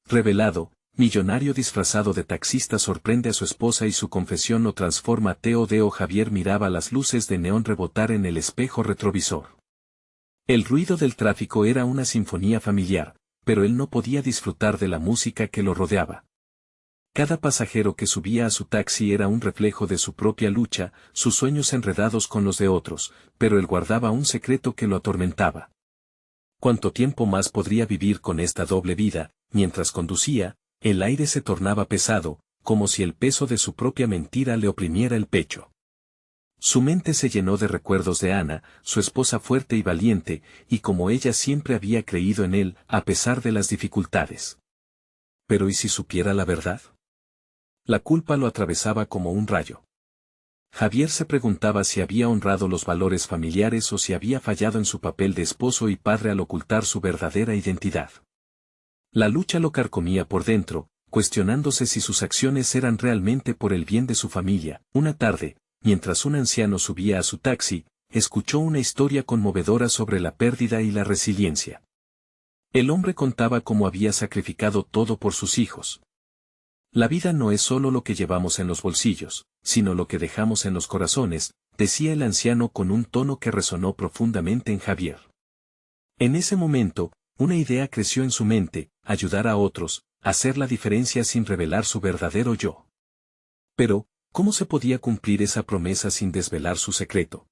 revelado, millonario disfrazado de taxista sorprende a su esposa y su confesión lo transforma. Teodoro Javier miraba las luces de neón rebotar en el espejo retrovisor. El ruido del tráfico era una sinfonía familiar, pero él no podía disfrutar de la música que lo rodeaba. Cada pasajero que subía a su taxi era un reflejo de su propia lucha, sus sueños enredados con los de otros, pero él guardaba un secreto que lo atormentaba. ¿Cuánto tiempo más podría vivir con esta doble vida? Mientras conducía, el aire se tornaba pesado, como si el peso de su propia mentira le oprimiera el pecho. Su mente se llenó de recuerdos de Ana, su esposa fuerte y valiente, y como ella siempre había creído en él, a pesar de las dificultades. Pero ¿y si supiera la verdad? La culpa lo atravesaba como un rayo. Javier se preguntaba si había honrado los valores familiares o si había fallado en su papel de esposo y padre al ocultar su verdadera identidad. La lucha lo carcomía por dentro, cuestionándose si sus acciones eran realmente por el bien de su familia. Una tarde, mientras un anciano subía a su taxi, escuchó una historia conmovedora sobre la pérdida y la resiliencia. El hombre contaba cómo había sacrificado todo por sus hijos. La vida no es solo lo que llevamos en los bolsillos, sino lo que dejamos en los corazones, decía el anciano con un tono que resonó profundamente en Javier. En ese momento, una idea creció en su mente: ayudar a otros, hacer la diferencia sin revelar su verdadero yo. Pero, ¿cómo se podía cumplir esa promesa sin desvelar su secreto?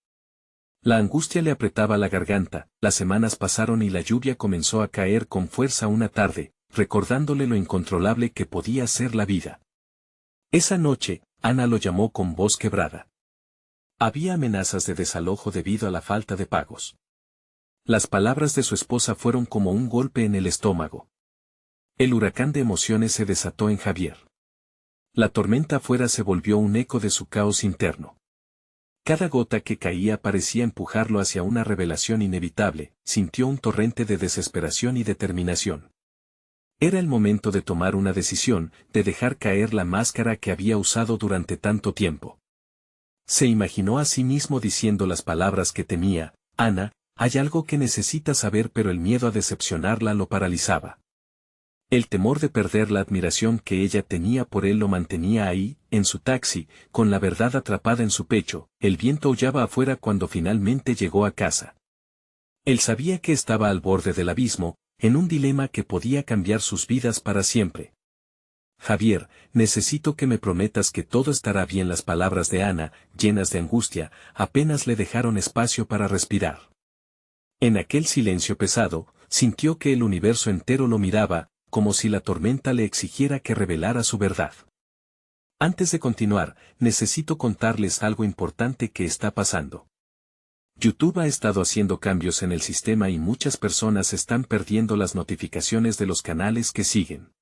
La angustia le apretaba la garganta. Las semanas pasaron y la lluvia comenzó a caer con fuerza una tarde, recordándole lo incontrolable que podía ser la vida. Esa noche, Ana lo llamó con voz quebrada. Había amenazas de desalojo debido a la falta de pagos. Las palabras de su esposa fueron como un golpe en el estómago. El huracán de emociones se desató en Javier. La tormenta afuera se volvió un eco de su caos interno. Cada gota que caía parecía empujarlo hacia una revelación inevitable. Sintió un torrente de desesperación y determinación. Era el momento de tomar una decisión, de dejar caer la máscara que había usado durante tanto tiempo. Se imaginó a sí mismo diciendo las palabras que temía: Ana, hay algo que necesitas saber, pero el miedo a decepcionarla lo paralizaba. El temor de perder la admiración que ella tenía por él lo mantenía ahí, en su taxi, con la verdad atrapada en su pecho. El viento aullaba afuera cuando finalmente llegó a casa. Él sabía que estaba al borde del abismo, en un dilema que podía cambiar sus vidas para siempre. Javier, necesito que me prometas que todo estará bien. Las palabras de Ana, llenas de angustia, apenas le dejaron espacio para respirar. En aquel silencio pesado, sintió que el universo entero lo miraba, como si la tormenta le exigiera que revelara su verdad. Antes de continuar, necesito contarles algo importante que está pasando. YouTube ha estado haciendo cambios en el sistema y muchas personas están perdiendo las notificaciones de los canales que siguen.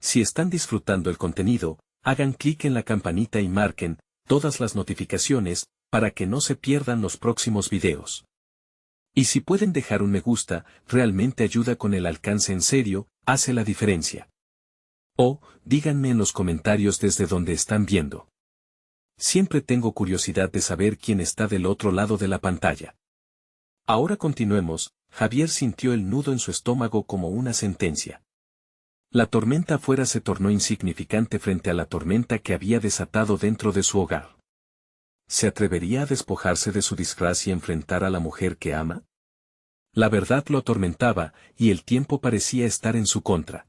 Si están disfrutando el contenido, hagan clic en la campanita y marquen todas las notificaciones para que no se pierdan los próximos videos. Y si pueden dejar un me gusta, realmente ayuda con el alcance. En serio, hace la diferencia. O, díganme en los comentarios desde donde están viendo. Siempre tengo curiosidad de saber quién está del otro lado de la pantalla. Ahora continuemos. Javier sintió el nudo en su estómago como una sentencia. La tormenta afuera se tornó insignificante frente a la tormenta que había desatado dentro de su hogar. ¿Se atrevería a despojarse de su disfraz y enfrentar a la mujer que ama? La verdad lo atormentaba, y el tiempo parecía estar en su contra.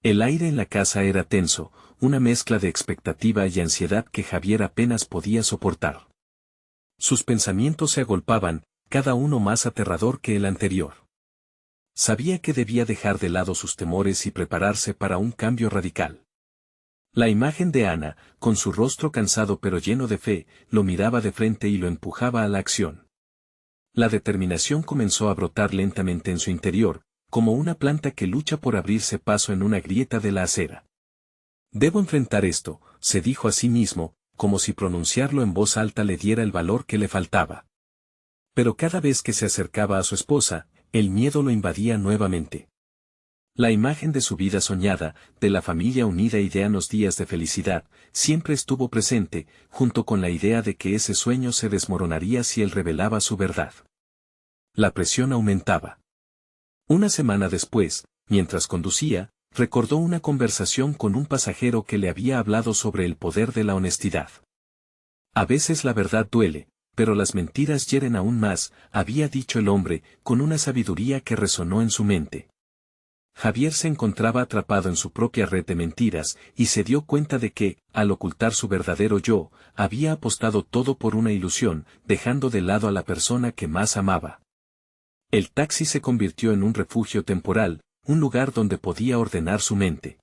El aire en la casa era tenso, una mezcla de expectativa y ansiedad que Javier apenas podía soportar. Sus pensamientos se agolpaban, cada uno más aterrador que el anterior. Sabía que debía dejar de lado sus temores y prepararse para un cambio radical. La imagen de Ana, con su rostro cansado pero lleno de fe, lo miraba de frente y lo empujaba a la acción. La determinación comenzó a brotar lentamente en su interior, como una planta que lucha por abrirse paso en una grieta de la acera. Debo enfrentar esto, se dijo a sí mismo, como si pronunciarlo en voz alta le diera el valor que le faltaba. Pero cada vez que se acercaba a su esposa, el miedo lo invadía nuevamente. La imagen de su vida soñada, de la familia unida y de unos días de felicidad, siempre estuvo presente, junto con la idea de que ese sueño se desmoronaría si él revelaba su verdad. La presión aumentaba. Una semana después, mientras conducía, recordó una conversación con un pasajero que le había hablado sobre el poder de la honestidad. A veces la verdad duele, pero las mentiras hieren aún más, había dicho el hombre, con una sabiduría que resonó en su mente. Javier se encontraba atrapado en su propia red de mentiras, y se dio cuenta de que, al ocultar su verdadero yo, había apostado todo por una ilusión, dejando de lado a la persona que más amaba. El taxi se convirtió en un refugio temporal, un lugar donde podía ordenar su mente.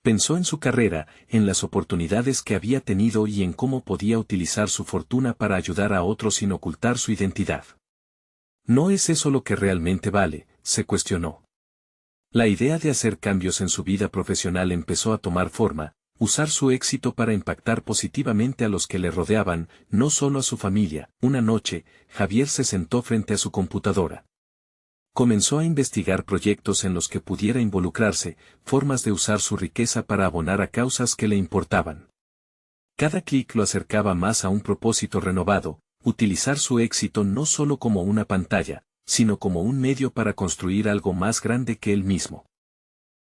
Pensó en su carrera, en las oportunidades que había tenido y en cómo podía utilizar su fortuna para ayudar a otros sin ocultar su identidad. ¿No es eso lo que realmente vale?, se cuestionó. La idea de hacer cambios en su vida profesional empezó a tomar forma, usar su éxito para impactar positivamente a los que le rodeaban, no solo a su familia. Una noche, Javier se sentó frente a su computadora. Comenzó a investigar proyectos en los que pudiera involucrarse, formas de usar su riqueza para abonar a causas que le importaban. Cada clic lo acercaba más a un propósito renovado, utilizar su éxito no solo como una pantalla, sino como un medio para construir algo más grande que él mismo.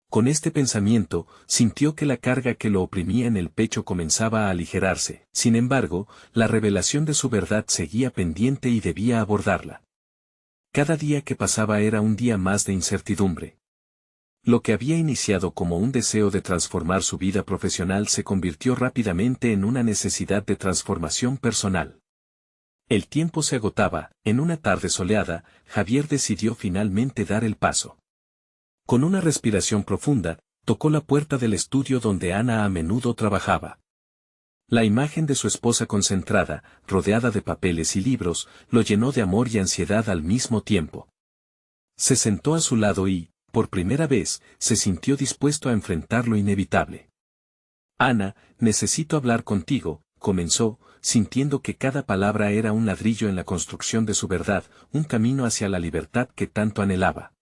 Con este pensamiento, sintió que la carga que lo oprimía en el pecho comenzaba a aligerarse. Sin embargo, la revelación de su verdad seguía pendiente y debía abordarla. Cada día que pasaba era un día más de incertidumbre. Lo que había iniciado como un deseo de transformar su vida profesional se convirtió rápidamente en una necesidad de transformación personal. El tiempo se agotaba. En una tarde soleada, Javier decidió finalmente dar el paso. Con una respiración profunda, tocó la puerta del estudio donde Ana a menudo trabajaba. La imagen de su esposa concentrada, rodeada de papeles y libros, lo llenó de amor y ansiedad al mismo tiempo. Se sentó a su lado y, por primera vez, se sintió dispuesto a enfrentar lo inevitable. Ana, necesito hablar contigo, comenzó, sintiendo que cada palabra era un ladrillo en la construcción de su verdad, un camino hacia la libertad que tanto anhelaba.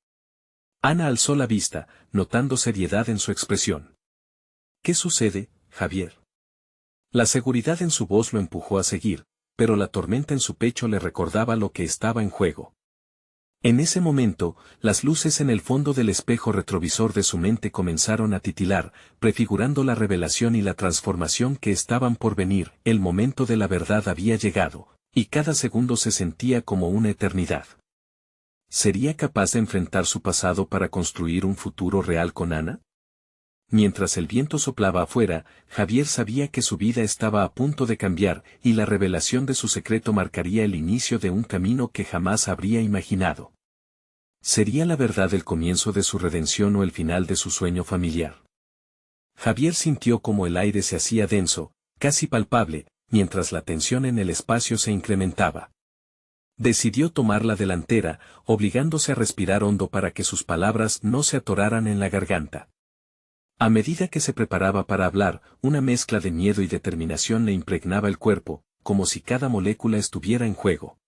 Ana alzó la vista, notando seriedad en su expresión. ¿Qué sucede, Javier? La seguridad en su voz lo empujó a seguir, pero la tormenta en su pecho le recordaba lo que estaba en juego. En ese momento, las luces en el fondo del espejo retrovisor de su mente comenzaron a titilar, prefigurando la revelación y la transformación que estaban por venir. El momento de la verdad había llegado, y cada segundo se sentía como una eternidad. ¿Sería capaz de enfrentar su pasado para construir un futuro real con Ana? Mientras el viento soplaba afuera, Javier sabía que su vida estaba a punto de cambiar, y la revelación de su secreto marcaría el inicio de un camino que jamás habría imaginado. ¿Sería la verdad el comienzo de su redención o el final de su sueño familiar? Javier sintió como el aire se hacía denso, casi palpable, mientras la tensión en el espacio se incrementaba. Decidió tomar la delantera, obligándose a respirar hondo para que sus palabras no se atoraran en la garganta. A medida que se preparaba para hablar, una mezcla de miedo y determinación le impregnaba el cuerpo, como si cada molécula estuviera en juego.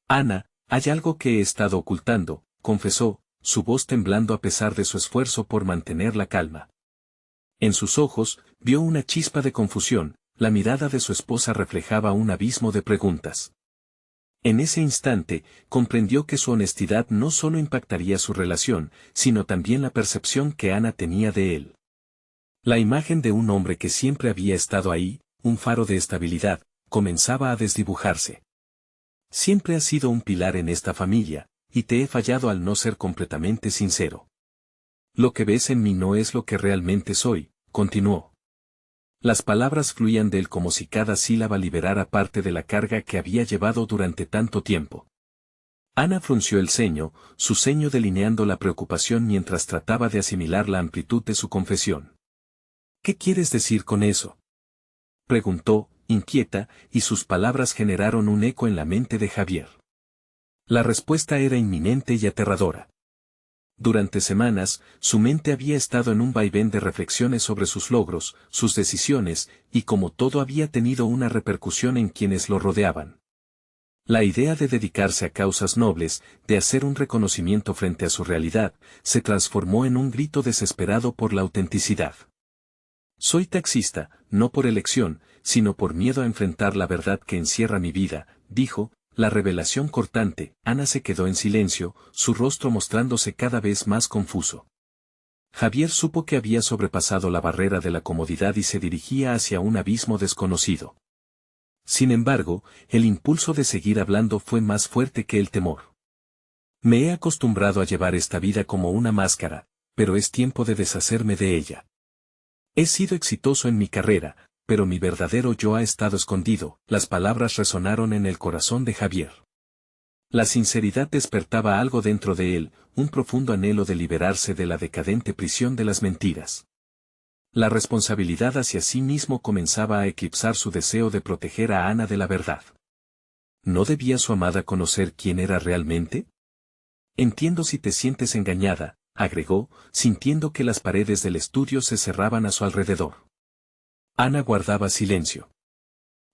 Ana, hay algo que he estado ocultando, confesó, su voz temblando a pesar de su esfuerzo por mantener la calma. En sus ojos, vio una chispa de confusión, la mirada de su esposa reflejaba un abismo de preguntas. En ese instante, comprendió que su honestidad no solo impactaría su relación, sino también la percepción que Ana tenía de él. La imagen de un hombre que siempre había estado ahí, un faro de estabilidad, comenzaba a desdibujarse. Siempre has sido un pilar en esta familia, y te he fallado al no ser completamente sincero. Lo que ves en mí no es lo que realmente soy, continuó. Las palabras fluían de él como si cada sílaba liberara parte de la carga que había llevado durante tanto tiempo. Ana frunció el ceño, su ceño delineando la preocupación mientras trataba de asimilar la amplitud de su confesión. ¿Qué quieres decir con eso?, preguntó, inquieta, y sus palabras generaron un eco en la mente de Javier. La respuesta era inminente y aterradora. Durante semanas, su mente había estado en un vaivén de reflexiones sobre sus logros, sus decisiones, y cómo todo había tenido una repercusión en quienes lo rodeaban. La idea de dedicarse a causas nobles, de hacer un reconocimiento frente a su realidad, se transformó en un grito desesperado por la autenticidad. Soy taxista, no por elección, sino por miedo a enfrentar la verdad que encierra mi vida, dijo. La revelación cortante. Ana se quedó en silencio, su rostro mostrándose cada vez más confuso. Javier supo que había sobrepasado la barrera de la comodidad y se dirigía hacia un abismo desconocido. Sin embargo, el impulso de seguir hablando fue más fuerte que el temor. Me he acostumbrado a llevar esta vida como una máscara, pero es tiempo de deshacerme de ella. He sido exitoso en mi carrera, pero mi verdadero yo ha estado escondido. Las palabras resonaron en el corazón de Javier. La sinceridad despertaba algo dentro de él, un profundo anhelo de liberarse de la decadente prisión de las mentiras. La responsabilidad hacia sí mismo comenzaba a eclipsar su deseo de proteger a Ana de la verdad. ¿No debía su amada conocer quién era realmente? Entiendo si te sientes engañada, agregó, sintiendo que las paredes del estudio se cerraban a su alrededor. Ana guardaba silencio.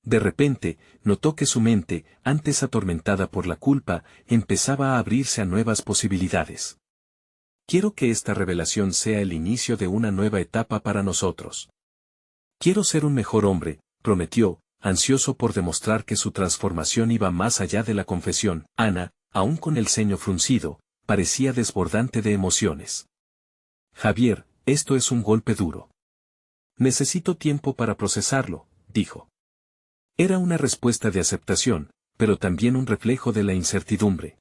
De repente, notó que su mente, antes atormentada por la culpa, empezaba a abrirse a nuevas posibilidades. Quiero que esta revelación sea el inicio de una nueva etapa para nosotros. Quiero ser un mejor hombre, prometió, ansioso por demostrar que su transformación iba más allá de la confesión. Ana, aún con el ceño fruncido, parecía desbordante de emociones. Javier, esto es un golpe duro. Necesito tiempo para procesarlo, dijo. Era una respuesta de aceptación, pero también un reflejo de la incertidumbre.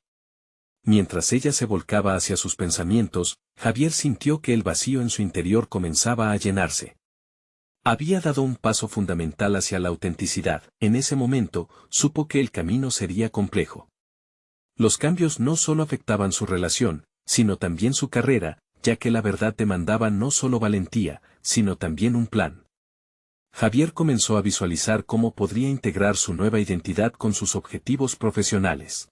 Mientras ella se volcaba hacia sus pensamientos, Javier sintió que el vacío en su interior comenzaba a llenarse. Había dado un paso fundamental hacia la autenticidad. En ese momento, supo que el camino sería complejo. Los cambios no solo afectaban su relación, sino también su carrera, ya que la verdad demandaba no solo valentía, sino también un plan. Javier comenzó a visualizar cómo podría integrar su nueva identidad con sus objetivos profesionales.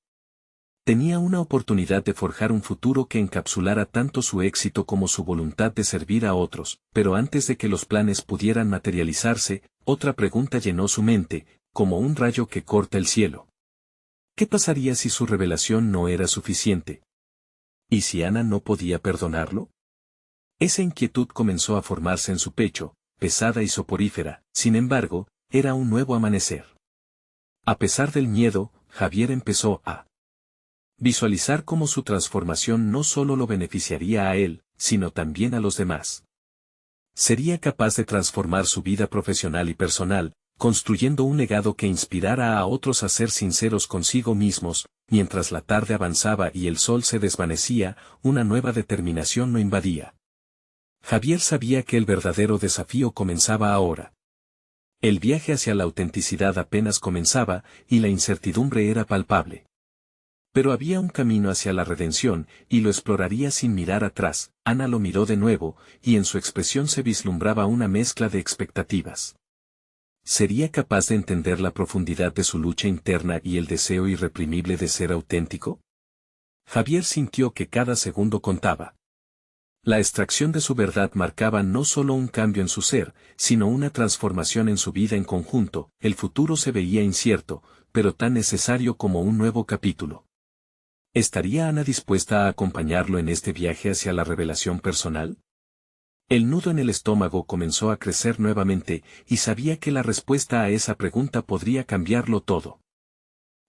Tenía una oportunidad de forjar un futuro que encapsulara tanto su éxito como su voluntad de servir a otros, pero antes de que los planes pudieran materializarse, otra pregunta llenó su mente, como un rayo que corta el cielo. ¿Qué pasaría si su revelación no era suficiente? ¿Y si Ana no podía perdonarlo? Esa inquietud comenzó a formarse en su pecho, pesada y soporífera. Sin embargo, era un nuevo amanecer. A pesar del miedo, Javier empezó a visualizar cómo su transformación no solo lo beneficiaría a él, sino también a los demás. Sería capaz de transformar su vida profesional y personal, construyendo un legado que inspirara a otros a ser sinceros consigo mismos. Mientras la tarde avanzaba y el sol se desvanecía, una nueva determinación lo invadía. Javier sabía que el verdadero desafío comenzaba ahora. El viaje hacia la autenticidad apenas comenzaba, y la incertidumbre era palpable. Pero había un camino hacia la redención, y lo exploraría sin mirar atrás. Ana lo miró de nuevo, y en su expresión se vislumbraba una mezcla de expectativas. ¿Sería capaz de entender la profundidad de su lucha interna y el deseo irreprimible de ser auténtico? Javier sintió que cada segundo contaba. La extracción de su verdad marcaba no solo un cambio en su ser, sino una transformación en su vida en conjunto. El futuro se veía incierto, pero tan necesario como un nuevo capítulo. ¿Estaría Ana dispuesta a acompañarlo en este viaje hacia la revelación personal? El nudo en el estómago comenzó a crecer nuevamente, y sabía que la respuesta a esa pregunta podría cambiarlo todo.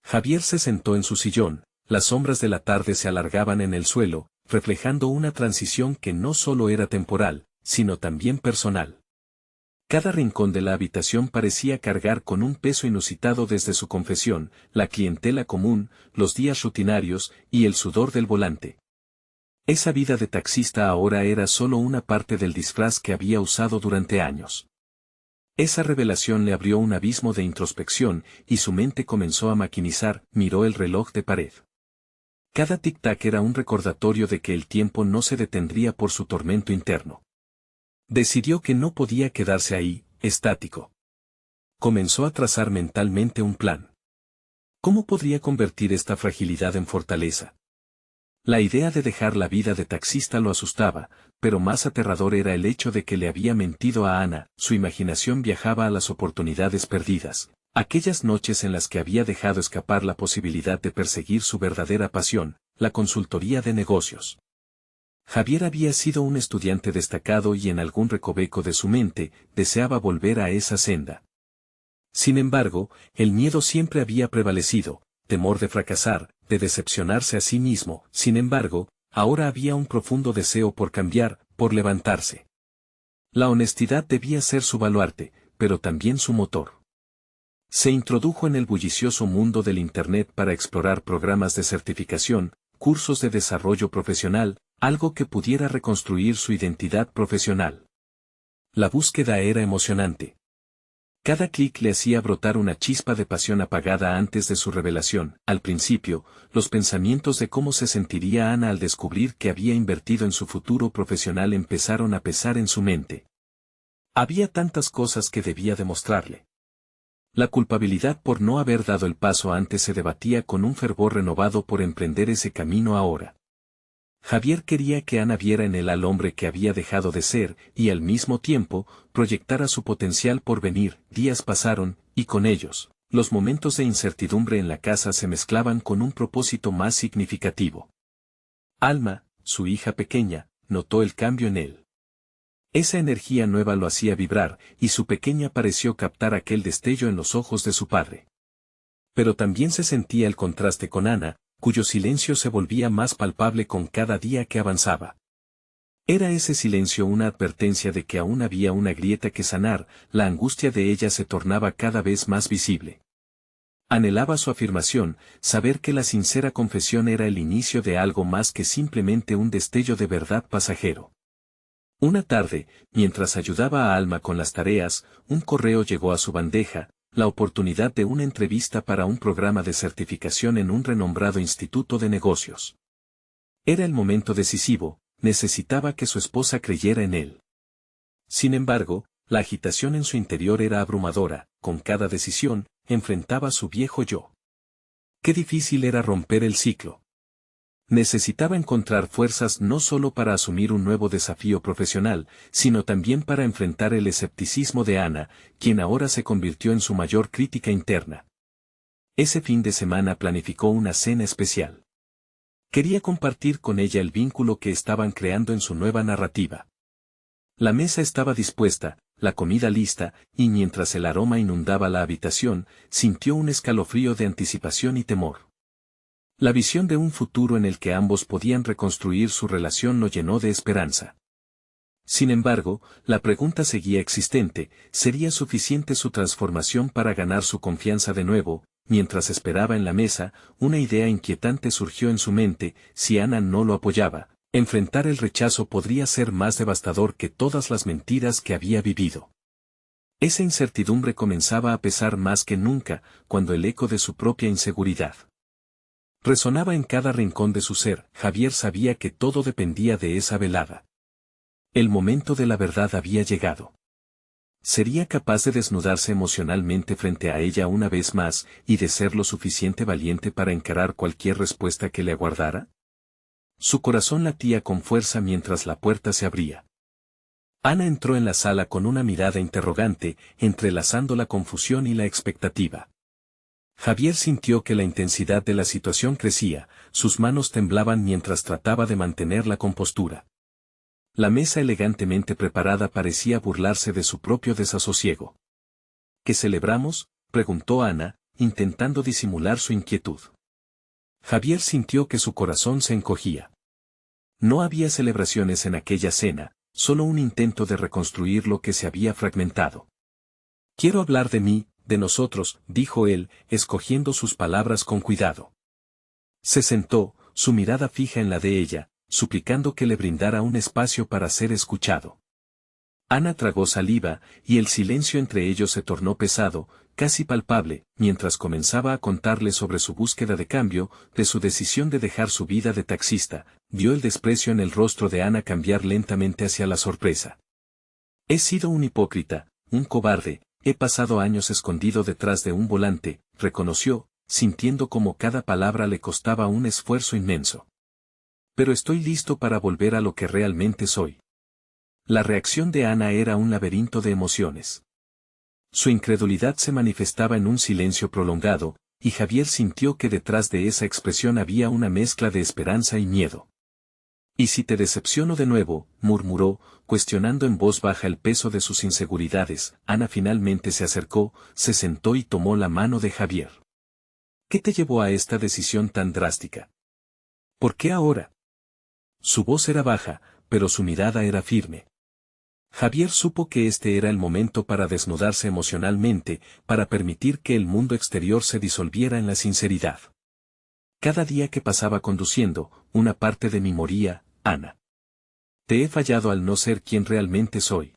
Javier se sentó en su sillón, las sombras de la tarde se alargaban en el suelo, reflejando una transición que no solo era temporal, sino también personal. Cada rincón de la habitación parecía cargar con un peso inusitado desde su confesión, la clientela común, los días rutinarios, y el sudor del volante. Esa vida de taxista ahora era solo una parte del disfraz que había usado durante años. Esa revelación le abrió un abismo de introspección, y su mente comenzó a maquinizar. Miró el reloj de pared. Cada tic-tac era un recordatorio de que el tiempo no se detendría por su tormento interno. Decidió que no podía quedarse ahí, estático. Comenzó a trazar mentalmente un plan. ¿Cómo podría convertir esta fragilidad en fortaleza? La idea de dejar la vida de taxista lo asustaba, pero más aterrador era el hecho de que le había mentido a Ana. Su imaginación viajaba a las oportunidades perdidas, aquellas noches en las que había dejado escapar la posibilidad de perseguir su verdadera pasión, la consultoría de negocios. Javier había sido un estudiante destacado y en algún recoveco de su mente, deseaba volver a esa senda. Sin embargo, el miedo siempre había prevalecido, temor de fracasar, de decepcionarse a sí mismo. Sin embargo, ahora había un profundo deseo por cambiar, por levantarse. La honestidad debía ser su baluarte, pero también su motor. Se introdujo en el bullicioso mundo del Internet para explorar programas de certificación, cursos de desarrollo profesional, algo que pudiera reconstruir su identidad profesional. La búsqueda era emocionante. Cada clic le hacía brotar una chispa de pasión apagada antes de su revelación. Al principio, los pensamientos de cómo se sentiría Ana al descubrir que había invertido en su futuro profesional empezaron a pesar en su mente. Había tantas cosas que debía demostrarle. La culpabilidad por no haber dado el paso antes se debatía con un fervor renovado por emprender ese camino ahora. Javier quería que Ana viera en él al hombre que había dejado de ser, y al mismo tiempo, proyectara su potencial por venir. Días pasaron, y con ellos, los momentos de incertidumbre en la casa se mezclaban con un propósito más significativo. Alma, su hija pequeña, notó el cambio en él. Esa energía nueva lo hacía vibrar, y su pequeña pareció captar aquel destello en los ojos de su padre. Pero también se sentía el contraste con Ana, cuyo silencio se volvía más palpable con cada día que avanzaba. Era ese silencio una advertencia de que aún había una grieta que sanar, la angustia de ella se tornaba cada vez más visible. Anhelaba su afirmación, saber que la sincera confesión era el inicio de algo más que simplemente un destello de verdad pasajero. Una tarde, mientras ayudaba a Alma con las tareas, un correo llegó a su bandeja, la oportunidad de una entrevista para un programa de certificación en un renombrado instituto de negocios. Era el momento decisivo, necesitaba que su esposa creyera en él. Sin embargo, la agitación en su interior era abrumadora, con cada decisión, enfrentaba a su viejo yo. Qué difícil era romper el ciclo. Necesitaba encontrar fuerzas no solo para asumir un nuevo desafío profesional, sino también para enfrentar el escepticismo de Ana, quien ahora se convirtió en su mayor crítica interna. Ese fin de semana planificó una cena especial. Quería compartir con ella el vínculo que estaban creando en su nueva narrativa. La mesa estaba dispuesta, la comida lista, y mientras el aroma inundaba la habitación, sintió un escalofrío de anticipación y temor. La visión de un futuro en el que ambos podían reconstruir su relación lo llenó de esperanza. Sin embargo, la pregunta seguía existente, ¿sería suficiente su transformación para ganar su confianza de nuevo? Mientras esperaba en la mesa, una idea inquietante surgió en su mente: si Ana no lo apoyaba, enfrentar el rechazo podría ser más devastador que todas las mentiras que había vivido. Esa incertidumbre comenzaba a pesar más que nunca, cuando el eco de su propia inseguridad resonaba en cada rincón de su ser. Javier sabía que todo dependía de esa velada. El momento de la verdad había llegado. ¿Sería capaz de desnudarse emocionalmente frente a ella una vez más, y de ser lo suficiente valiente para encarar cualquier respuesta que le aguardara? Su corazón latía con fuerza mientras la puerta se abría. Ana entró en la sala con una mirada interrogante, entrelazando la confusión y la expectativa. Javier sintió que la intensidad de la situación crecía, sus manos temblaban mientras trataba de mantener la compostura. La mesa elegantemente preparada parecía burlarse de su propio desasosiego. ¿Qué celebramos?, preguntó Ana, intentando disimular su inquietud. Javier sintió que su corazón se encogía. No había celebraciones en aquella cena, solo un intento de reconstruir lo que se había fragmentado. Quiero hablar de mí, de nosotros, dijo él, escogiendo sus palabras con cuidado. Se sentó, su mirada fija en la de ella, suplicando que le brindara un espacio para ser escuchado. Ana tragó saliva, y el silencio entre ellos se tornó pesado, casi palpable, mientras comenzaba a contarle sobre su búsqueda de cambio, de su decisión de dejar su vida de taxista. Vio el desprecio en el rostro de Ana cambiar lentamente hacia la sorpresa. He sido un hipócrita, un cobarde. He pasado años escondido detrás de un volante, reconoció, sintiendo como cada palabra le costaba un esfuerzo inmenso. Pero estoy listo para volver a lo que realmente soy. La reacción de Ana era un laberinto de emociones. Su incredulidad se manifestaba en un silencio prolongado, y Javier sintió que detrás de esa expresión había una mezcla de esperanza y miedo. «¿Y si te decepciono de nuevo?», murmuró, cuestionando en voz baja el peso de sus inseguridades. Ana finalmente se acercó, se sentó y tomó la mano de Javier. «¿Qué te llevó a esta decisión tan drástica? ¿Por qué ahora?». Su voz era baja, pero su mirada era firme. Javier supo que este era el momento para desnudarse emocionalmente, para permitir que el mundo exterior se disolviera en la sinceridad. Cada día que pasaba conduciendo, una parte de mí moría, Ana. Te he fallado al no ser quien realmente soy.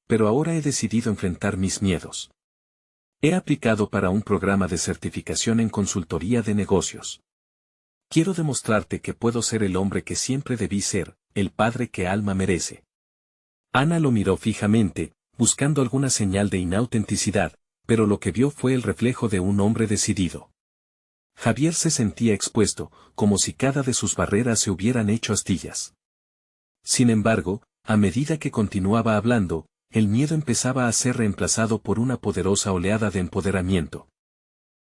Pero ahora he decidido enfrentar mis miedos. He aplicado para un programa de certificación en consultoría de negocios. Quiero demostrarte que puedo ser el hombre que siempre debí ser, el padre que Alma merece. Ana lo miró fijamente, buscando alguna señal de inautenticidad, pero lo que vio fue el reflejo de un hombre decidido. Javier se sentía expuesto, como si cada de sus barreras se hubieran hecho astillas. Sin embargo, a medida que continuaba hablando, el miedo empezaba a ser reemplazado por una poderosa oleada de empoderamiento.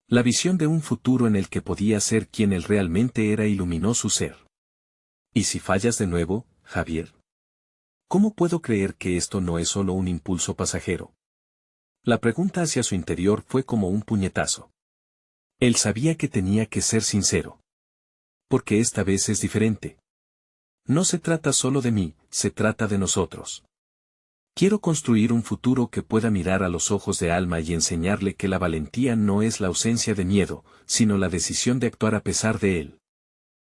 La visión de un futuro en el que podía ser quien él realmente era iluminó su ser. ¿Y si fallas de nuevo, Javier? ¿Cómo puedo creer que esto no es solo un impulso pasajero? La pregunta hacia su interior fue como un puñetazo. Él sabía que tenía que ser sincero. Porque esta vez es diferente. No se trata solo de mí, se trata de nosotros. Quiero construir un futuro que pueda mirar a los ojos de Alma y enseñarle que la valentía no es la ausencia de miedo, sino la decisión de actuar a pesar de él.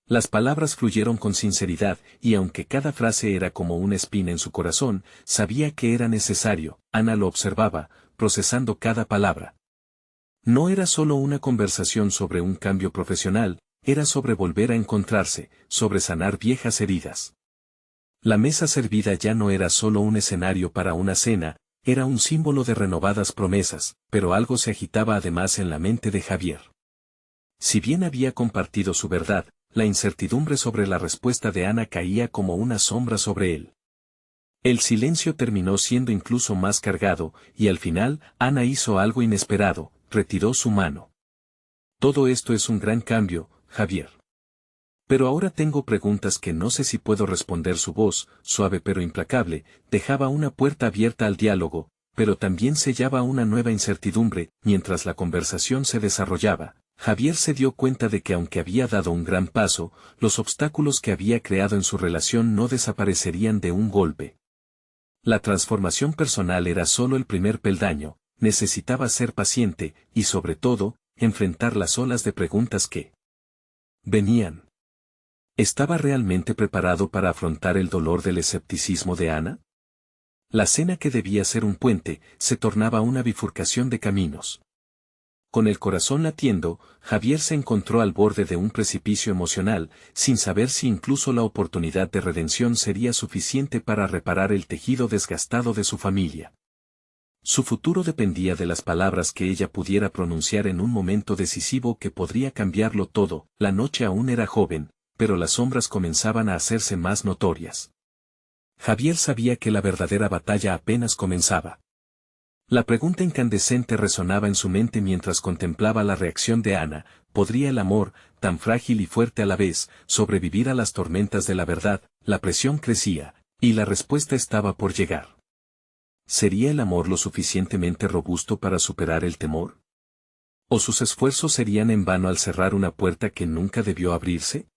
Las palabras fluyeron con sinceridad, y aunque cada frase era como una espina en su corazón, sabía que era necesario. Ana lo observaba, procesando cada palabra. No era solo una conversación sobre un cambio profesional, era sobre volver a encontrarse, sobre sanar viejas heridas. La mesa servida ya no era solo un escenario para una cena, era un símbolo de renovadas promesas, pero algo se agitaba además en la mente de Javier. Si bien había compartido su verdad, la incertidumbre sobre la respuesta de Ana caía como una sombra sobre él. El silencio terminó siendo incluso más cargado, y al final, Ana hizo algo inesperado, retiró su mano. Todo esto es un gran cambio, Javier. Pero ahora tengo preguntas que no sé si puedo responder. Su voz, suave pero implacable, dejaba una puerta abierta al diálogo, pero también sellaba una nueva incertidumbre. Mientras la conversación se desarrollaba, Javier se dio cuenta de que aunque había dado un gran paso, los obstáculos que había creado en su relación no desaparecerían de un golpe. La transformación personal era solo el primer peldaño, necesitaba ser paciente, y sobre todo, enfrentar las olas de preguntas que venían. ¿Estaba realmente preparado para afrontar el dolor del escepticismo de Ana? La cena, que debía ser un puente, se tornaba una bifurcación de caminos. Con el corazón latiendo, Javier se encontró al borde de un precipicio emocional, sin saber si incluso la oportunidad de redención sería suficiente para reparar el tejido desgastado de su familia. Su futuro dependía de las palabras que ella pudiera pronunciar en un momento decisivo que podría cambiarlo todo. La noche aún era joven, pero las sombras comenzaban a hacerse más notorias. Javier sabía que la verdadera batalla apenas comenzaba. La pregunta incandescente resonaba en su mente mientras contemplaba la reacción de Ana: ¿podría el amor, tan frágil y fuerte a la vez, sobrevivir a las tormentas de la verdad? La presión crecía, y la respuesta estaba por llegar. ¿Sería el amor lo suficientemente robusto para superar el temor? ¿O sus esfuerzos serían en vano al cerrar una puerta que nunca debió abrirse?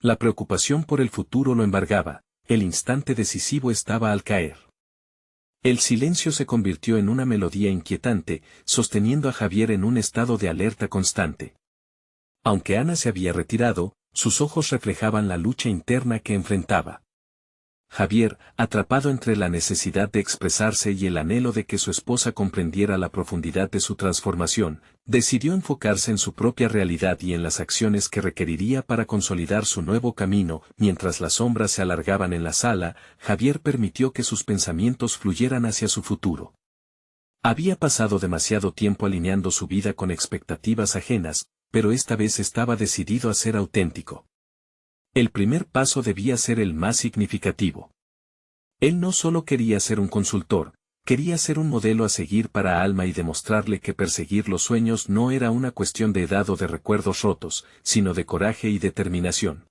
La preocupación por el futuro lo embargaba, el instante decisivo estaba al caer. El silencio se convirtió en una melodía inquietante, sosteniendo a Javier en un estado de alerta constante. Aunque Ana se había retirado, sus ojos reflejaban la lucha interna que enfrentaba. Javier, atrapado entre la necesidad de expresarse y el anhelo de que su esposa comprendiera la profundidad de su transformación, decidió enfocarse en su propia realidad y en las acciones que requeriría para consolidar su nuevo camino. Mientras las sombras se alargaban en la sala, Javier permitió que sus pensamientos fluyeran hacia su futuro. Había pasado demasiado tiempo alineando su vida con expectativas ajenas, pero esta vez estaba decidido a ser auténtico. El primer paso debía ser el más significativo. Él no solo quería ser un consultor, quería ser un modelo a seguir para Alma y demostrarle que perseguir los sueños no era una cuestión de edad o de recuerdos rotos, sino de coraje y determinación.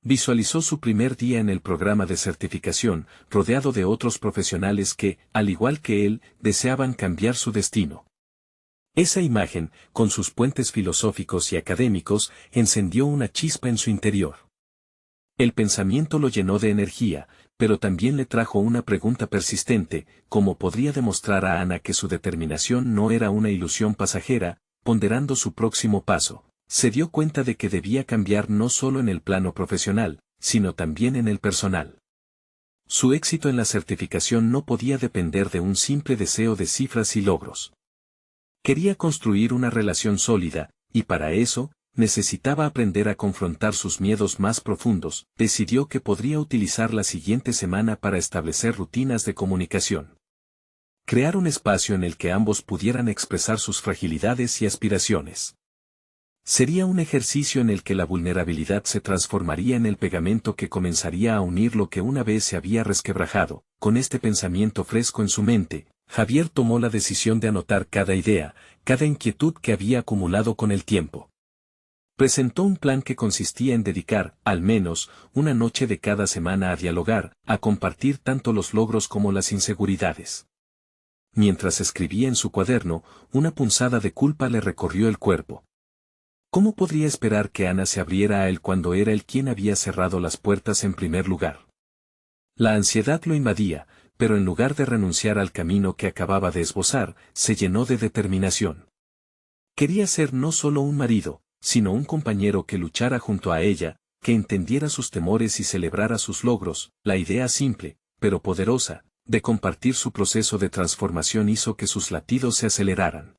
Visualizó su primer día en el programa de certificación, rodeado de otros profesionales que, al igual que él, deseaban cambiar su destino. Esa imagen, con sus puentes filosóficos y académicos, encendió una chispa en su interior. El pensamiento lo llenó de energía, pero también le trajo una pregunta persistente: ¿cómo podría demostrar a Ana que su determinación no era una ilusión pasajera? Ponderando su próximo paso, se dio cuenta de que debía cambiar no solo en el plano profesional, sino también en el personal. Su éxito en la certificación no podía depender de un simple deseo de cifras y logros. Quería construir una relación sólida, y para eso, necesitaba aprender a confrontar sus miedos más profundos. Decidió que podría utilizar la siguiente semana para establecer rutinas de comunicación. Crear un espacio en el que ambos pudieran expresar sus fragilidades y aspiraciones. Sería un ejercicio en el que la vulnerabilidad se transformaría en el pegamento que comenzaría a unir lo que una vez se había resquebrajado. Con este pensamiento fresco en su mente, Javier tomó la decisión de anotar cada idea, cada inquietud que había acumulado con el tiempo. Presentó un plan que consistía en dedicar, al menos, una noche de cada semana a dialogar, a compartir tanto los logros como las inseguridades. Mientras escribía en su cuaderno, una punzada de culpa le recorrió el cuerpo. ¿Cómo podría esperar que Ana se abriera a él cuando era él quien había cerrado las puertas en primer lugar? La ansiedad lo invadía, pero en lugar de renunciar al camino que acababa de esbozar, se llenó de determinación. Quería ser no solo un marido, sino un compañero que luchara junto a ella, que entendiera sus temores y celebrara sus logros. La idea simple, pero poderosa, de compartir su proceso de transformación hizo que sus latidos se aceleraran.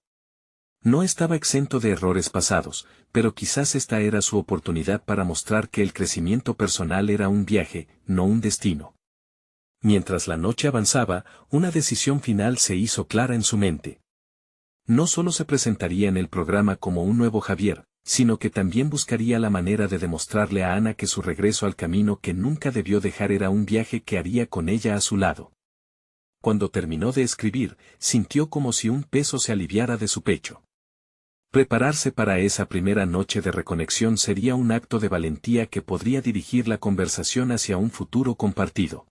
No estaba exento de errores pasados, pero quizás esta era su oportunidad para mostrar que el crecimiento personal era un viaje, no un destino. Mientras la noche avanzaba, una decisión final se hizo clara en su mente. No solo se presentaría en el programa como un nuevo Javier, sino que también buscaría la manera de demostrarle a Ana que su regreso al camino que nunca debió dejar era un viaje que haría con ella a su lado. Cuando terminó de escribir, sintió como si un peso se aliviara de su pecho. Prepararse para esa primera noche de reconexión sería un acto de valentía que podría dirigir la conversación hacia un futuro compartido.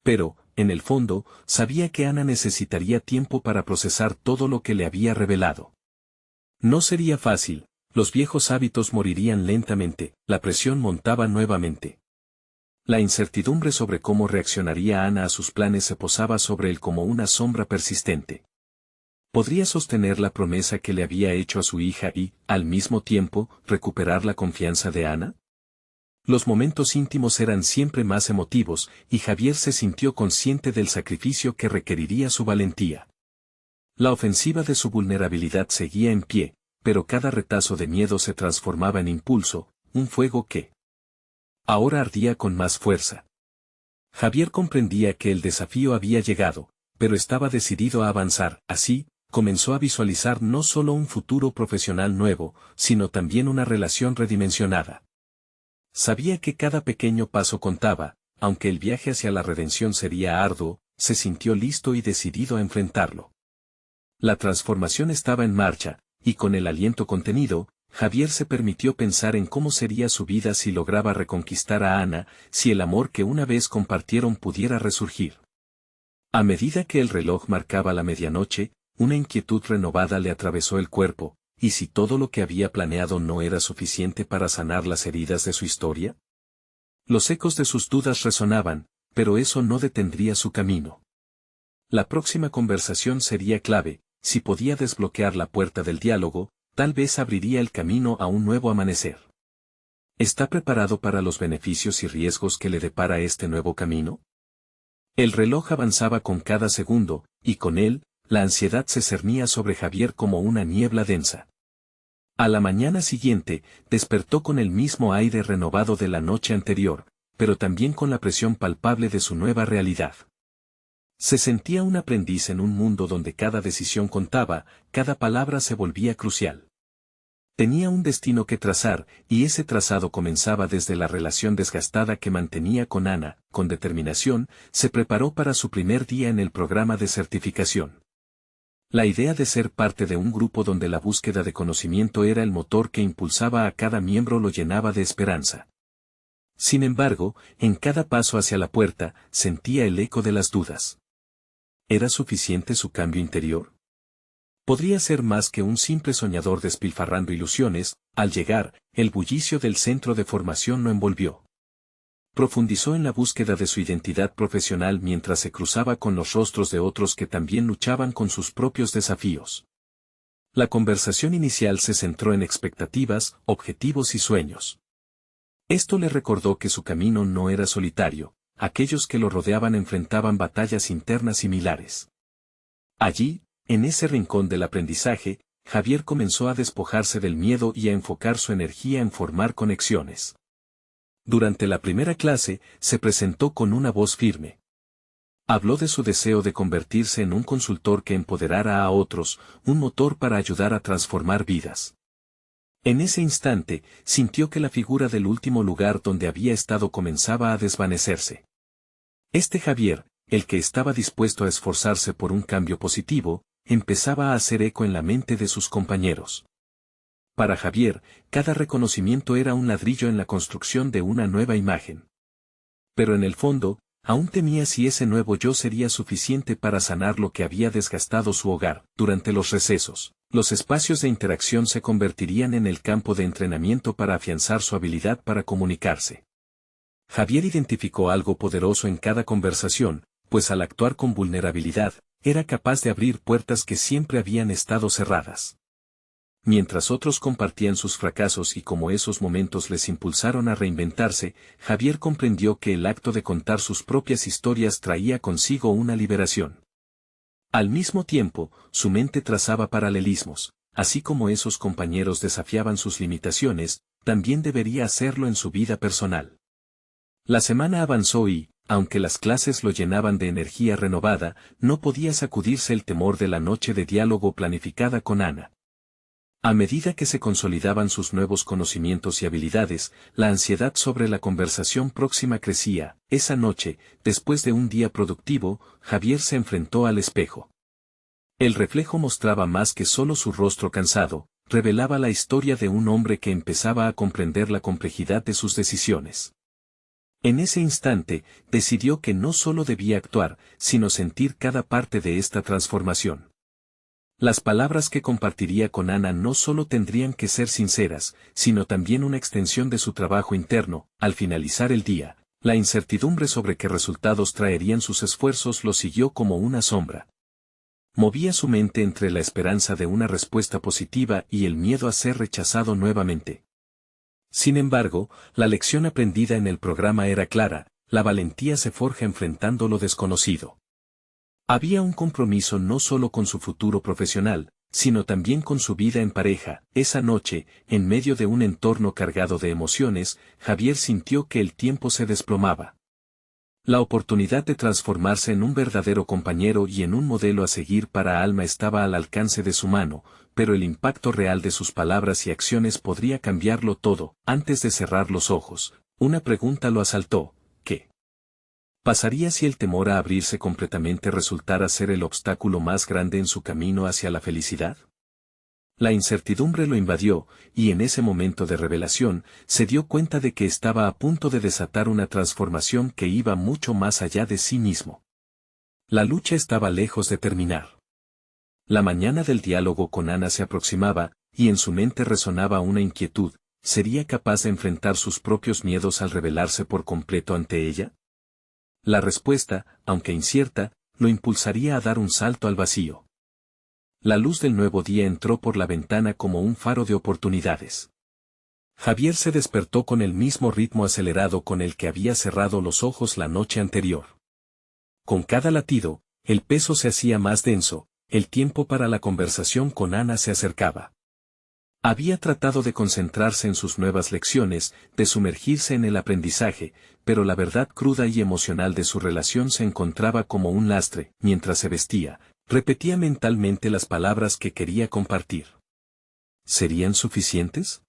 Pero, en el fondo, sabía que Ana necesitaría tiempo para procesar todo lo que le había revelado. No sería fácil. Los viejos hábitos morirían lentamente, la presión montaba nuevamente. La incertidumbre sobre cómo reaccionaría Ana a sus planes se posaba sobre él como una sombra persistente. ¿Podría sostener la promesa que le había hecho a su hija y, al mismo tiempo, recuperar la confianza de Ana? Los momentos íntimos eran siempre más emotivos, y Javier se sintió consciente del sacrificio que requeriría su valentía. La ofensiva de su vulnerabilidad seguía en pie, pero cada retazo de miedo se transformaba en impulso, un fuego que ahora ardía con más fuerza. Javier comprendía que el desafío había llegado, pero estaba decidido a avanzar. Así, comenzó a visualizar no solo un futuro profesional nuevo, sino también una relación redimensionada. Sabía que cada pequeño paso contaba, aunque el viaje hacia la redención sería arduo, se sintió listo y decidido a enfrentarlo. La transformación estaba en marcha, y con el aliento contenido, Javier se permitió pensar en cómo sería su vida si lograba reconquistar a Ana, si el amor que una vez compartieron pudiera resurgir. A medida que el reloj marcaba la medianoche, una inquietud renovada le atravesó el cuerpo. ¿Y si todo lo que había planeado no era suficiente para sanar las heridas de su historia? Los ecos de sus dudas resonaban, pero eso no detendría su camino. La próxima conversación sería clave. Si podía desbloquear la puerta del diálogo, tal vez abriría el camino a un nuevo amanecer. ¿Está preparado para los beneficios y riesgos que le depara este nuevo camino? El reloj avanzaba con cada segundo, y con él, la ansiedad se cernía sobre Javier como una niebla densa. A la mañana siguiente, despertó con el mismo aire renovado de la noche anterior, pero también con la presión palpable de su nueva realidad. Se sentía un aprendiz en un mundo donde cada decisión contaba, cada palabra se volvía crucial. Tenía un destino que trazar, y ese trazado comenzaba desde la relación desgastada que mantenía con Ana. Con determinación, se preparó para su primer día en el programa de certificación. La idea de ser parte de un grupo donde la búsqueda de conocimiento era el motor que impulsaba a cada miembro lo llenaba de esperanza. Sin embargo, en cada paso hacia la puerta, sentía el eco de las dudas. ¿Era suficiente su cambio interior? Podría ser más que un simple soñador despilfarrando ilusiones. Al llegar, el bullicio del centro de formación lo envolvió. Profundizó en la búsqueda de su identidad profesional mientras se cruzaba con los rostros de otros que también luchaban con sus propios desafíos. La conversación inicial se centró en expectativas, objetivos y sueños. Esto le recordó que su camino no era solitario, aquellos que lo rodeaban enfrentaban batallas internas similares. Allí, en ese rincón del aprendizaje, Javier comenzó a despojarse del miedo y a enfocar su energía en formar conexiones. Durante la primera clase, se presentó con una voz firme. Habló de su deseo de convertirse en un consultor que empoderara a otros, un motor para ayudar a transformar vidas. En ese instante, sintió que la figura del último lugar donde había estado comenzaba a desvanecerse. Este Javier, el que estaba dispuesto a esforzarse por un cambio positivo, empezaba a hacer eco en la mente de sus compañeros. Para Javier, cada reconocimiento era un ladrillo en la construcción de una nueva imagen. Pero en el fondo, aún temía si ese nuevo yo sería suficiente para sanar lo que había desgastado su hogar. Durante los recesos, los espacios de interacción se convertirían en el campo de entrenamiento para afianzar su habilidad para comunicarse. Javier identificó algo poderoso en cada conversación, pues al actuar con vulnerabilidad, era capaz de abrir puertas que siempre habían estado cerradas. Mientras otros compartían sus fracasos y cómo esos momentos les impulsaron a reinventarse, Javier comprendió que el acto de contar sus propias historias traía consigo una liberación. Al mismo tiempo, su mente trazaba paralelismos, así como esos compañeros desafiaban sus limitaciones, también debería hacerlo en su vida personal. La semana avanzó y, aunque las clases lo llenaban de energía renovada, no podía sacudirse el temor de la noche de diálogo planificada con Ana. A medida que se consolidaban sus nuevos conocimientos y habilidades, la ansiedad sobre la conversación próxima crecía. Esa noche, después de un día productivo, Javier se enfrentó al espejo. El reflejo mostraba más que solo su rostro cansado, revelaba la historia de un hombre que empezaba a comprender la complejidad de sus decisiones. En ese instante, decidió que no solo debía actuar, sino sentir cada parte de esta transformación. Las palabras que compartiría con Ana no solo tendrían que ser sinceras, sino también una extensión de su trabajo interno. Al finalizar el día, la incertidumbre sobre qué resultados traerían sus esfuerzos lo siguió como una sombra. Movía su mente entre la esperanza de una respuesta positiva y el miedo a ser rechazado nuevamente. Sin embargo, la lección aprendida en el programa era clara: la valentía se forja enfrentando lo desconocido. Había un compromiso no solo con su futuro profesional, sino también con su vida en pareja. Esa noche, en medio de un entorno cargado de emociones, Javier sintió que el tiempo se desplomaba. La oportunidad de transformarse en un verdadero compañero y en un modelo a seguir para Alma estaba al alcance de su mano, pero el impacto real de sus palabras y acciones podría cambiarlo todo. Antes de cerrar los ojos, una pregunta lo asaltó: ¿qué pasaría si el temor a abrirse completamente resultara ser el obstáculo más grande en su camino hacia la felicidad? La incertidumbre lo invadió, y en ese momento de revelación, se dio cuenta de que estaba a punto de desatar una transformación que iba mucho más allá de sí mismo. La lucha estaba lejos de terminar. La mañana del diálogo con Ana se aproximaba, y en su mente resonaba una inquietud: ¿sería capaz de enfrentar sus propios miedos al revelarse por completo ante ella? La respuesta, aunque incierta, lo impulsaría a dar un salto al vacío. La luz del nuevo día entró por la ventana como un faro de oportunidades. Javier se despertó con el mismo ritmo acelerado con el que había cerrado los ojos la noche anterior. Con cada latido, el peso se hacía más denso, el tiempo para la conversación con Ana se acercaba. Había tratado de concentrarse en sus nuevas lecciones, de sumergirse en el aprendizaje, pero la verdad cruda y emocional de su relación se encontraba como un lastre. Mientras se vestía, repetía mentalmente las palabras que quería compartir. ¿Serían suficientes?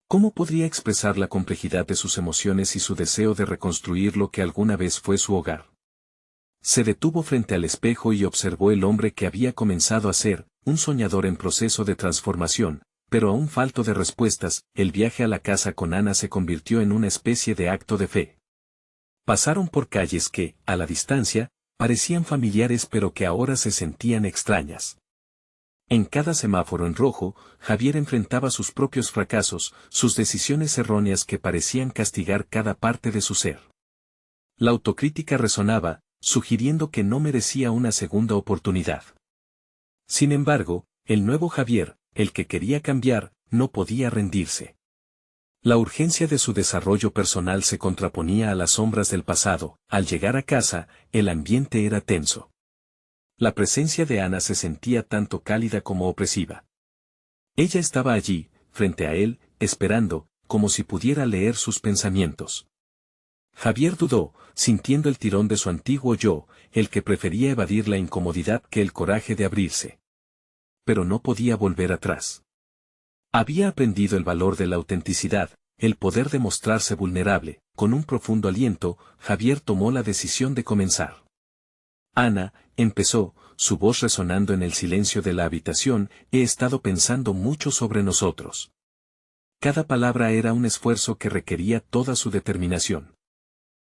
¿Cómo podría expresar la complejidad de sus emociones y su deseo de reconstruir lo que alguna vez fue su hogar? Se detuvo frente al espejo y observó el hombre que había comenzado a ser, un soñador en proceso de transformación. Pero aún falto de respuestas, el viaje a la casa con Ana se convirtió en una especie de acto de fe. Pasaron por calles que, a la distancia, parecían familiares pero que ahora se sentían extrañas. En cada semáforo en rojo, Javier enfrentaba sus propios fracasos, sus decisiones erróneas que parecían castigar cada parte de su ser. La autocrítica resonaba, sugiriendo que no merecía una segunda oportunidad. Sin embargo, el nuevo Javier, el que quería cambiar, no podía rendirse. La urgencia de su desarrollo personal se contraponía a las sombras del pasado. Al llegar a casa, el ambiente era tenso. La presencia de Ana se sentía tanto cálida como opresiva. Ella estaba allí, frente a él, esperando, como si pudiera leer sus pensamientos. Javier dudó, sintiendo el tirón de su antiguo yo, el que prefería evadir la incomodidad que el coraje de abrirse. Pero no podía volver atrás. Había aprendido el valor de la autenticidad, el poder de mostrarse vulnerable. Con un profundo aliento, Javier tomó la decisión de comenzar. Ana, empezó, su voz resonando en el silencio de la habitación, he estado pensando mucho sobre nosotros. Cada palabra era un esfuerzo que requería toda su determinación.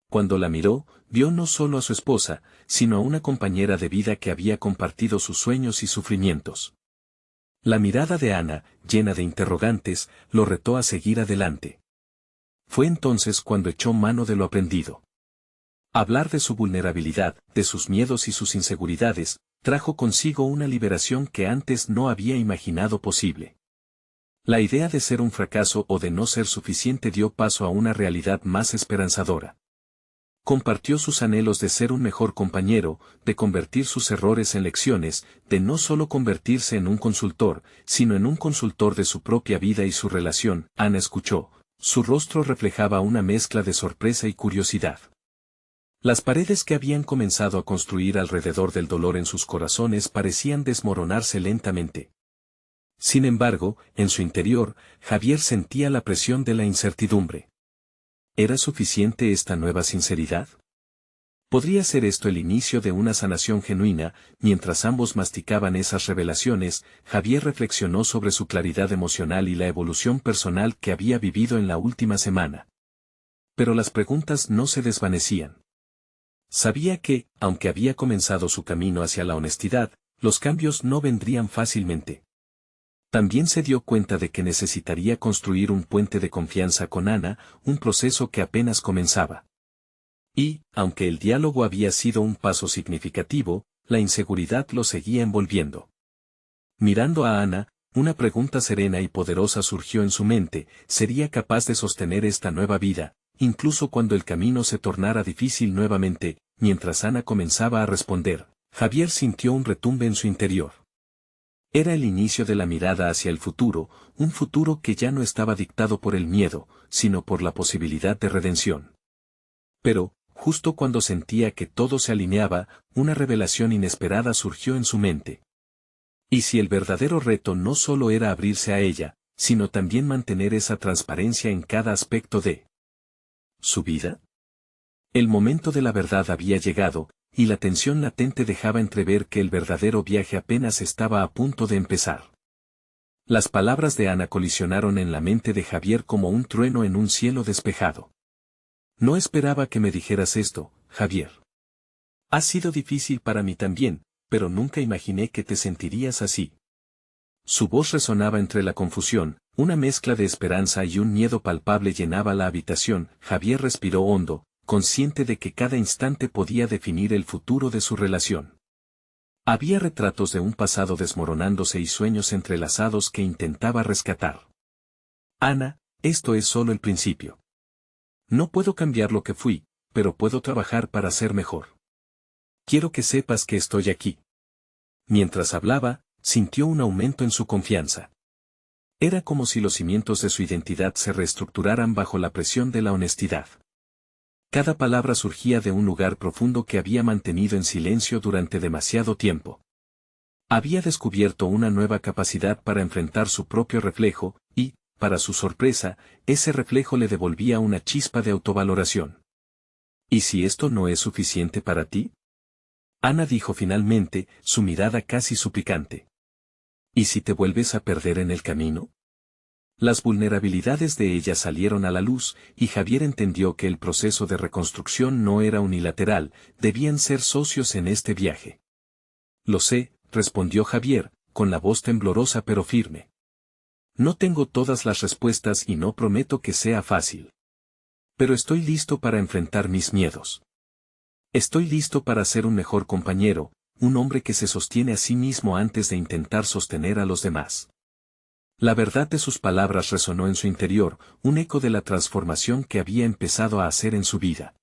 Cuando la miró, vio no solo a su esposa, sino a una compañera de vida que había compartido sus sueños y sufrimientos. La mirada de Ana, llena de interrogantes, lo retó a seguir adelante. Fue entonces cuando echó mano de lo aprendido. Hablar de su vulnerabilidad, de sus miedos y sus inseguridades, trajo consigo una liberación que antes no había imaginado posible. La idea de ser un fracaso o de no ser suficiente dio paso a una realidad más esperanzadora. Compartió sus anhelos de ser un mejor compañero, de convertir sus errores en lecciones, de no solo convertirse en un consultor, sino en un consultor de su propia vida y su relación. Ana escuchó. Su rostro reflejaba una mezcla de sorpresa y curiosidad. Las paredes que habían comenzado a construir alrededor del dolor en sus corazones parecían desmoronarse lentamente. Sin embargo, en su interior, Javier sentía la presión de la incertidumbre. ¿Era suficiente esta nueva sinceridad? ¿Podría ser esto el inicio de una sanación genuina? Mientras ambos masticaban esas revelaciones, Javier reflexionó sobre su claridad emocional y la evolución personal que había vivido en la última semana. Pero las preguntas no se desvanecían. Sabía que, aunque había comenzado su camino hacia la honestidad, los cambios no vendrían fácilmente. También se dio cuenta de que necesitaría construir un puente de confianza con Ana, un proceso que apenas comenzaba. Y, aunque el diálogo había sido un paso significativo, la inseguridad lo seguía envolviendo. Mirando a Ana, una pregunta serena y poderosa surgió en su mente: ¿sería capaz de sostener esta nueva vida, incluso cuando el camino se tornara difícil nuevamente? Mientras Ana comenzaba a responder, Javier sintió un retumbe en su interior. Era el inicio de la mirada hacia el futuro, un futuro que ya no estaba dictado por el miedo, sino por la posibilidad de redención. Pero, justo cuando sentía que todo se alineaba, una revelación inesperada surgió en su mente. ¿Y si el verdadero reto no solo era abrirse a ella, sino también mantener esa transparencia en cada aspecto de su vida? El momento de la verdad había llegado, y la tensión latente dejaba entrever que el verdadero viaje apenas estaba a punto de empezar. Las palabras de Ana colisionaron en la mente de Javier como un trueno en un cielo despejado. No esperaba que me dijeras esto, Javier. Ha sido difícil para mí también, pero nunca imaginé que te sentirías así. Su voz resonaba entre la confusión, una mezcla de esperanza y un miedo palpable llenaba la habitación. Javier respiró hondo, consciente de que cada instante podía definir el futuro de su relación. Había retratos de un pasado desmoronándose y sueños entrelazados que intentaba rescatar. Ana, esto es solo el principio. No puedo cambiar lo que fui, pero puedo trabajar para ser mejor. Quiero que sepas que estoy aquí. Mientras hablaba, sintió un aumento en su confianza. Era como si los cimientos de su identidad se reestructuraran bajo la presión de la honestidad. Cada palabra surgía de un lugar profundo que había mantenido en silencio durante demasiado tiempo. Había descubierto una nueva capacidad para enfrentar su propio reflejo, y, para su sorpresa, ese reflejo le devolvía una chispa de autovaloración. ¿Y si esto no es suficiente para ti? Ana dijo finalmente, su mirada casi suplicante. ¿Y si te vuelves a perder en el camino? Las vulnerabilidades de ella salieron a la luz, y Javier entendió que el proceso de reconstrucción no era unilateral, debían ser socios en este viaje. Lo sé, respondió Javier, con la voz temblorosa pero firme. No tengo todas las respuestas y no prometo que sea fácil. Pero estoy listo para enfrentar mis miedos. Estoy listo para ser un mejor compañero, un hombre que se sostiene a sí mismo antes de intentar sostener a los demás. La verdad de sus palabras resonó en su interior, un eco de la transformación que había empezado a hacer en su vida.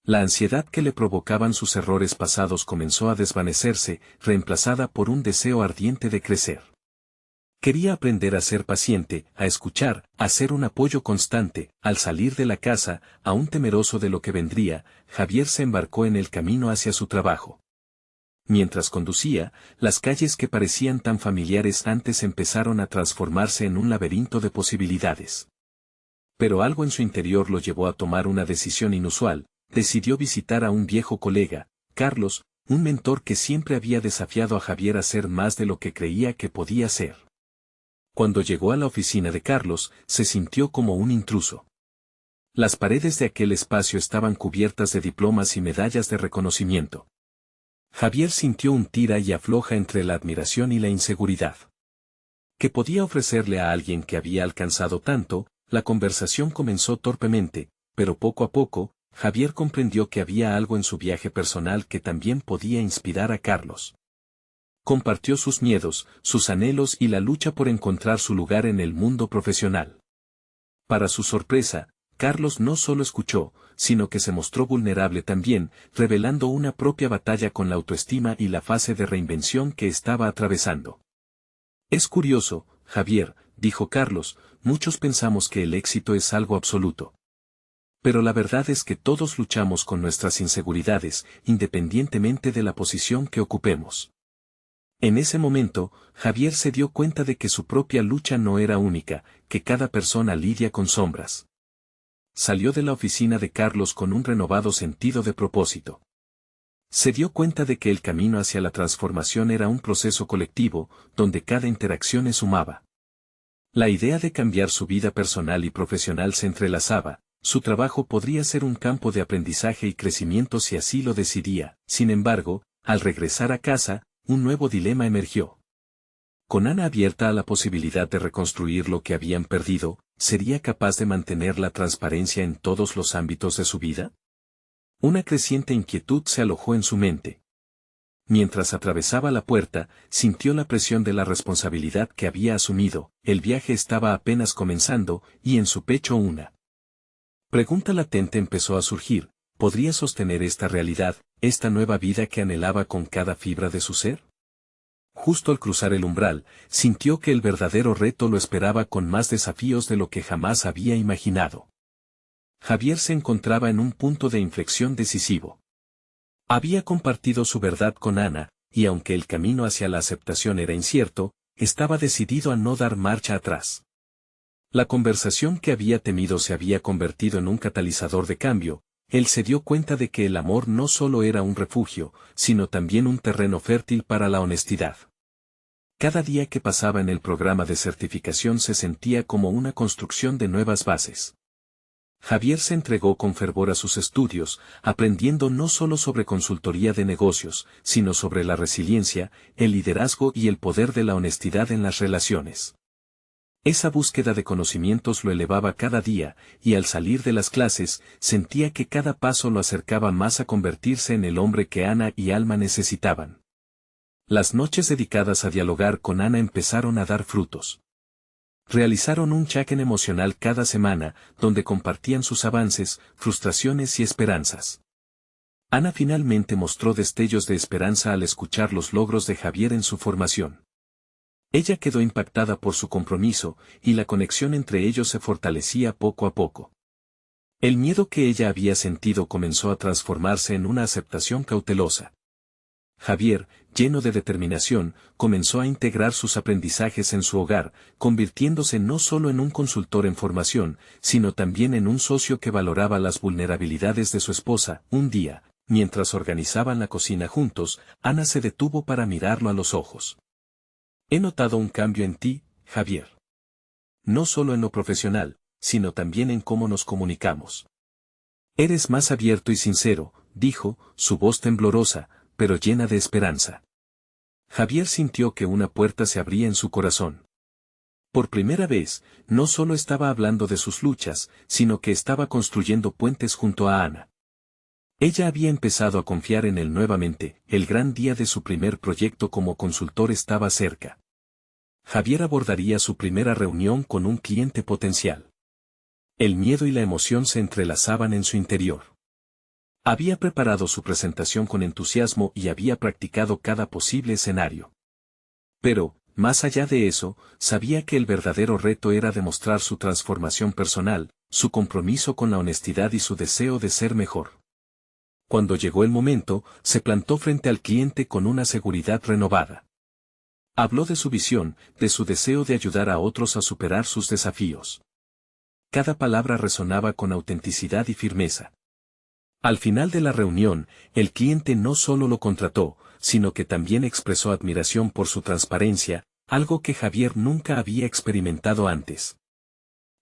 La ansiedad que le provocaban sus errores pasados comenzó a desvanecerse, reemplazada por un deseo ardiente de crecer. Quería aprender a ser paciente, a escuchar, a ser un apoyo constante. Al salir de la casa, aún temeroso de lo que vendría, Javier se embarcó en el camino hacia su trabajo. Mientras conducía, las calles que parecían tan familiares antes empezaron a transformarse en un laberinto de posibilidades. Pero algo en su interior lo llevó a tomar una decisión inusual. Decidió visitar a un viejo colega, Carlos, un mentor que siempre había desafiado a Javier a ser más de lo que creía que podía ser. Cuando llegó a la oficina de Carlos, se sintió como un intruso. Las paredes de aquel espacio estaban cubiertas de diplomas y medallas de reconocimiento. Javier sintió un tira y afloja entre la admiración y la inseguridad. ¿Qué podía ofrecerle a alguien que había alcanzado tanto? La conversación comenzó torpemente, pero poco a poco, Javier comprendió que había algo en su viaje personal que también podía inspirar a Carlos. Compartió sus miedos, sus anhelos y la lucha por encontrar su lugar en el mundo profesional. Para su sorpresa, Carlos no solo escuchó, sino que se mostró vulnerable también, revelando una propia batalla con la autoestima y la fase de reinvención que estaba atravesando. Es curioso, Javier, dijo Carlos, muchos pensamos que el éxito es algo absoluto. Pero la verdad es que todos luchamos con nuestras inseguridades, independientemente de la posición que ocupemos. En ese momento, Javier se dio cuenta de que su propia lucha no era única, que cada persona lidia con sombras. Salió de la oficina de Carlos con un renovado sentido de propósito. Se dio cuenta de que el camino hacia la transformación era un proceso colectivo, donde cada interacción sumaba. La idea de cambiar su vida personal y profesional se entrelazaba, su trabajo podría ser un campo de aprendizaje y crecimiento si así lo decidía. Sin embargo, al regresar a casa, un nuevo dilema emergió. Con Ana abierta a la posibilidad de reconstruir lo que habían perdido, ¿sería capaz de mantener la transparencia en todos los ámbitos de su vida? Una creciente inquietud se alojó en su mente. Mientras atravesaba la puerta, sintió la presión de la responsabilidad que había asumido. El viaje estaba apenas comenzando, y en su pecho una pregunta latente empezó a surgir: ¿podría sostener esta realidad, esta nueva vida que anhelaba con cada fibra de su ser? Justo al cruzar el umbral, sintió que el verdadero reto lo esperaba con más desafíos de lo que jamás había imaginado. Javier se encontraba en un punto de inflexión decisivo. Había compartido su verdad con Ana, y aunque el camino hacia la aceptación era incierto, estaba decidido a no dar marcha atrás. La conversación que había temido se había convertido en un catalizador de cambio. Él se dio cuenta de que el amor no solo era un refugio, sino también un terreno fértil para la honestidad. Cada día que pasaba en el programa de certificación se sentía como una construcción de nuevas bases. Javier se entregó con fervor a sus estudios, aprendiendo no solo sobre consultoría de negocios, sino sobre la resiliencia, el liderazgo y el poder de la honestidad en las relaciones. Esa búsqueda de conocimientos lo elevaba cada día, y al salir de las clases, sentía que cada paso lo acercaba más a convertirse en el hombre que Ana y Alma necesitaban. Las noches dedicadas a dialogar con Ana empezaron a dar frutos. Realizaron un check-in emocional cada semana, donde compartían sus avances, frustraciones y esperanzas. Ana finalmente mostró destellos de esperanza al escuchar los logros de Javier en su formación. Ella quedó impactada por su compromiso, y la conexión entre ellos se fortalecía poco a poco. El miedo que ella había sentido comenzó a transformarse en una aceptación cautelosa. Javier, lleno de determinación, comenzó a integrar sus aprendizajes en su hogar, convirtiéndose no solo en un consultor en formación, sino también en un socio que valoraba las vulnerabilidades de su esposa. Un día, mientras organizaban la cocina juntos, Ana se detuvo para mirarlo a los ojos. He notado un cambio en ti, Javier. No solo en lo profesional, sino también en cómo nos comunicamos. Eres más abierto y sincero, dijo, su voz temblorosa, pero llena de esperanza. Javier sintió que una puerta se abría en su corazón. Por primera vez, no solo estaba hablando de sus luchas, sino que estaba construyendo puentes junto a Ana. Ella había empezado a confiar en él nuevamente, el gran día de su primer proyecto como consultor estaba cerca. Javier abordaría su primera reunión con un cliente potencial. El miedo y la emoción se entrelazaban en su interior. Había preparado su presentación con entusiasmo y había practicado cada posible escenario. Pero, más allá de eso, sabía que el verdadero reto era demostrar su transformación personal, su compromiso con la honestidad y su deseo de ser mejor. Cuando llegó el momento, se plantó frente al cliente con una seguridad renovada. Habló de su visión, de su deseo de ayudar a otros a superar sus desafíos. Cada palabra resonaba con autenticidad y firmeza. Al final de la reunión, el cliente no solo lo contrató, sino que también expresó admiración por su transparencia, algo que Javier nunca había experimentado antes.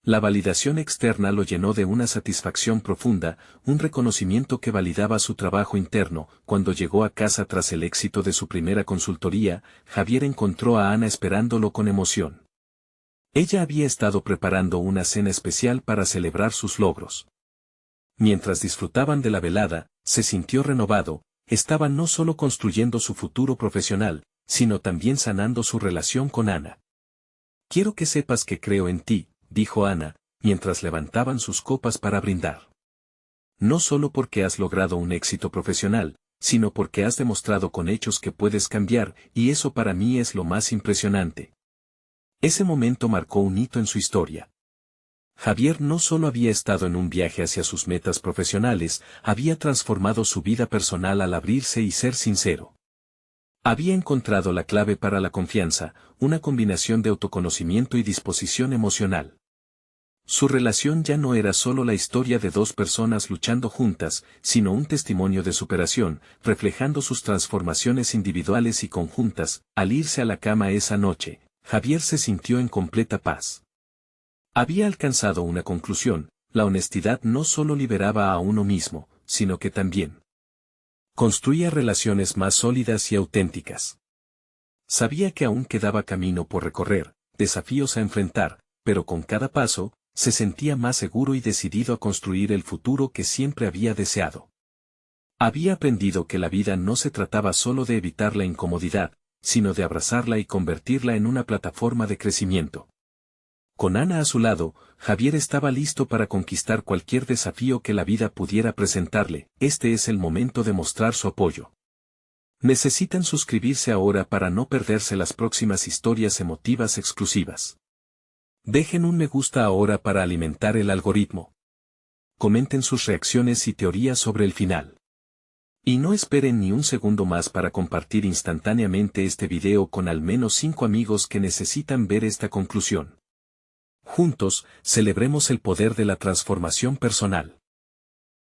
La validación externa lo llenó de una satisfacción profunda, un reconocimiento que validaba su trabajo interno. Cuando llegó a casa tras el éxito de su primera consultoría, Javier encontró a Ana esperándolo con emoción. Ella había estado preparando una cena especial para celebrar sus logros. Mientras disfrutaban de la velada, se sintió renovado, estaba no solo construyendo su futuro profesional, sino también sanando su relación con Ana. Quiero que sepas que creo en ti, dijo Ana, mientras levantaban sus copas para brindar. No solo porque has logrado un éxito profesional, sino porque has demostrado con hechos que puedes cambiar, y eso para mí es lo más impresionante. Ese momento marcó un hito en su historia. Javier no solo había estado en un viaje hacia sus metas profesionales, había transformado su vida personal al abrirse y ser sincero. Había encontrado la clave para la confianza, una combinación de autoconocimiento y disposición emocional. Su relación ya no era solo la historia de dos personas luchando juntas, sino un testimonio de superación, reflejando sus transformaciones individuales y conjuntas. Al irse a la cama esa noche, Javier se sintió en completa paz. Había alcanzado una conclusión: la honestidad no solo liberaba a uno mismo, sino que también construía relaciones más sólidas y auténticas. Sabía que aún quedaba camino por recorrer, desafíos a enfrentar, pero con cada paso, se sentía más seguro y decidido a construir el futuro que siempre había deseado. Había aprendido que la vida no se trataba solo de evitar la incomodidad, sino de abrazarla y convertirla en una plataforma de crecimiento. Con Ana a su lado, Javier estaba listo para conquistar cualquier desafío que la vida pudiera presentarle. Este es el momento de mostrar su apoyo. Necesitan suscribirse ahora para no perderse las próximas historias emotivas exclusivas. Dejen un me gusta ahora para alimentar el algoritmo. Comenten sus reacciones y teorías sobre el final. Y no esperen ni un segundo más para compartir instantáneamente este video con al menos 5 amigos que necesitan ver esta conclusión. Juntos, celebremos el poder de la transformación personal.